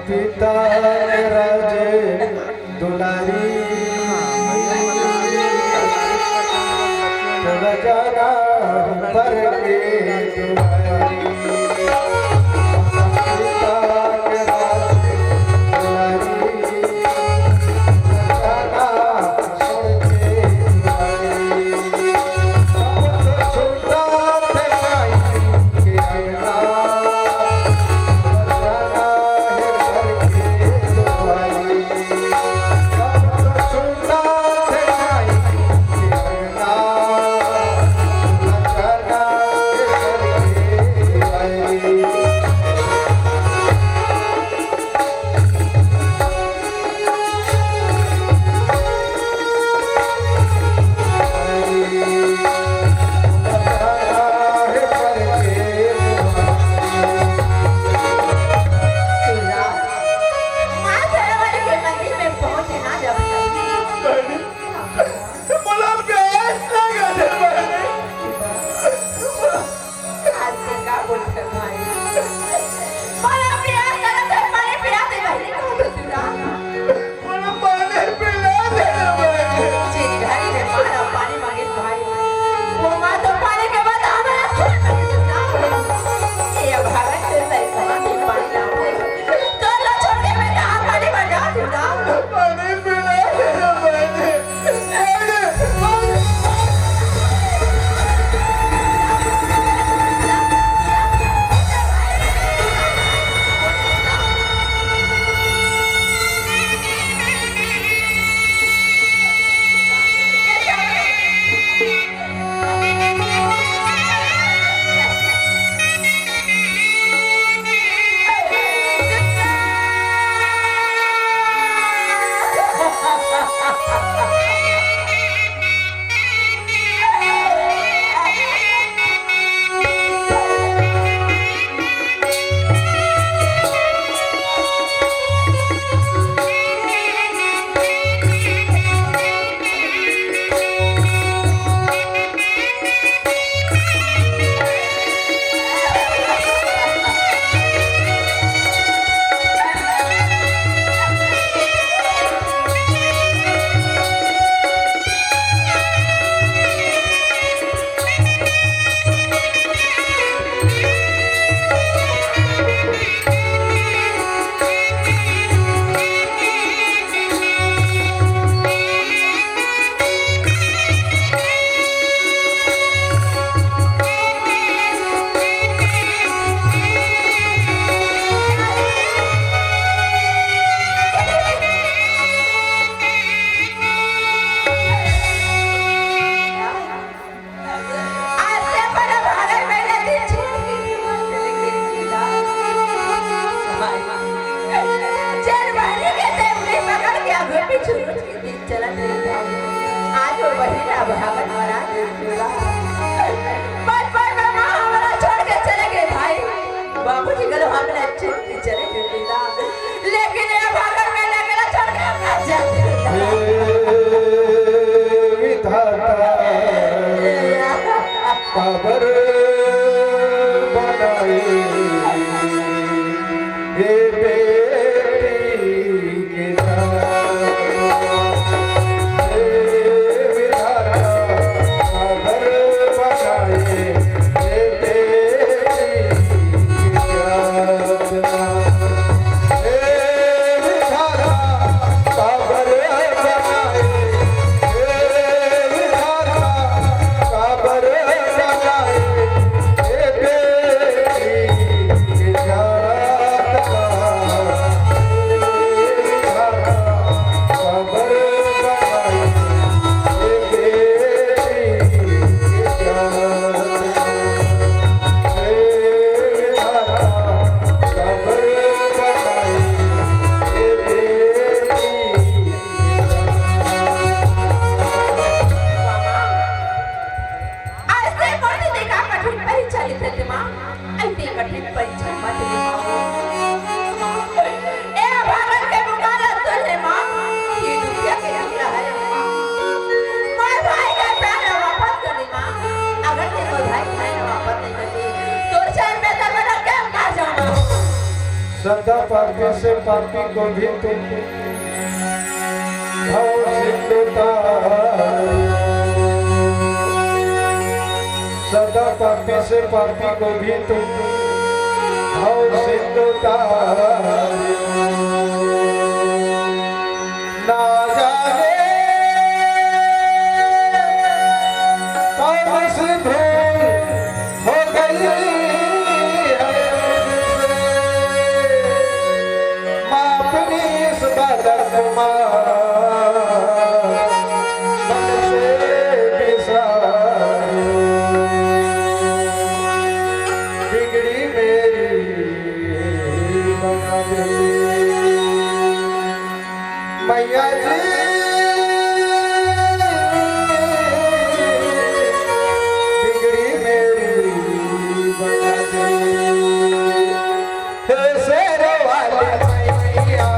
पिता राजे भागन मरा दे दूल्हा। बचपन में माँ हमारा छोड़ के चले गए भाई, बाबूजी को हमने छोड़ के चले गए दूल्हा, लेकिन ये भागन में लगेला छोड़ के अपना जाते काबर बनाए हे बेटी के हे विधाता काबर बनाए हे बेटी के हे विधाता काबर बनाए हे विधाता काबर सदा पापी से पापी को भी तुम भाव सिद्धता, सदा पापी से पापी को भी तुम भाव सिद्धता, ना जाने कौन सी भूल हो गई बिगड़ी मेरी बना दे मैया जी, बिगड़ी मेरी बना दे हे शेरों वाली मैया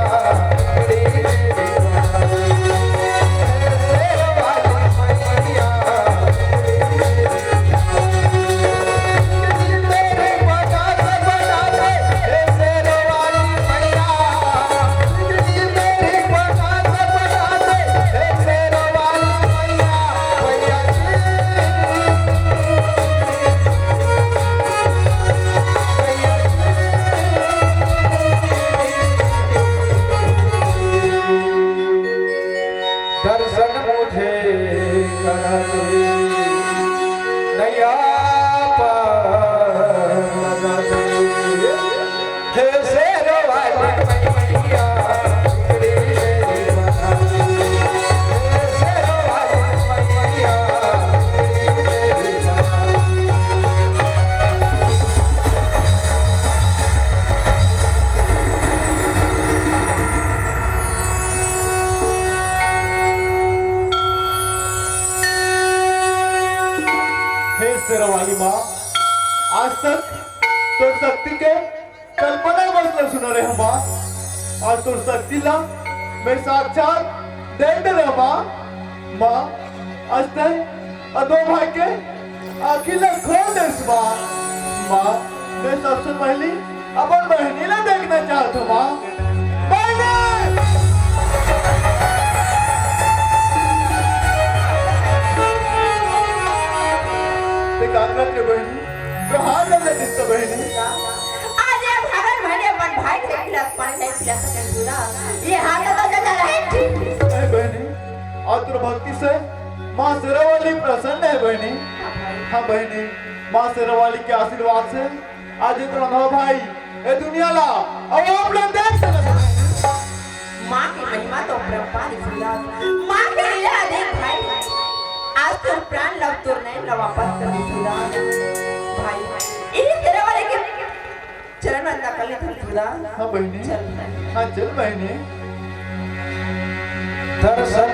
दर्शन मुझे करा दे नया पार लगा दे हे शेरों वाली मैया बिगड़ी मेरी बना दे हे शेरों वाली मैया बिगड़ी मेरी बना वाली माँ, आज तक तो शक्ति के कल्पना मतलब सुन रहे हैं माँ, और तो शक्ति ला मैं साक्षात देख रहे माँ। माँ आज तक दो भाई के आखिर खोल दे माँ। माँ मैं सबसे पहले अपन बहनी ला देखना चाहता हूँ माँ। बहनी तो हाथ लगे जिसका बहनी आज ये भागन भले अपन भाई के खिलाफ पानी नहीं पिला सके दूल्हा, ये हाथ तो जला रहे ठीक है बहनी। और तेरे भक्ति से माँ शेरावाली प्रसन्न है बहनी। हाँ बहनी, माँ शेरावाली के आशीर्वाद से आज इतना नौ भाई ये दुनिया ला और आप लोग देख सकते। माँ की महिमा तो परंपार दूल्हा, माँ के लीला देख भाई, आज तो प्राण लव तो नहीं लव वापस कर दूल्हा भाई, इन्हीं तेरे वाले के चरण अंदर कर ले दूल्हा। हाँ बहनी, चल हाँ चल बहनी। दर्शन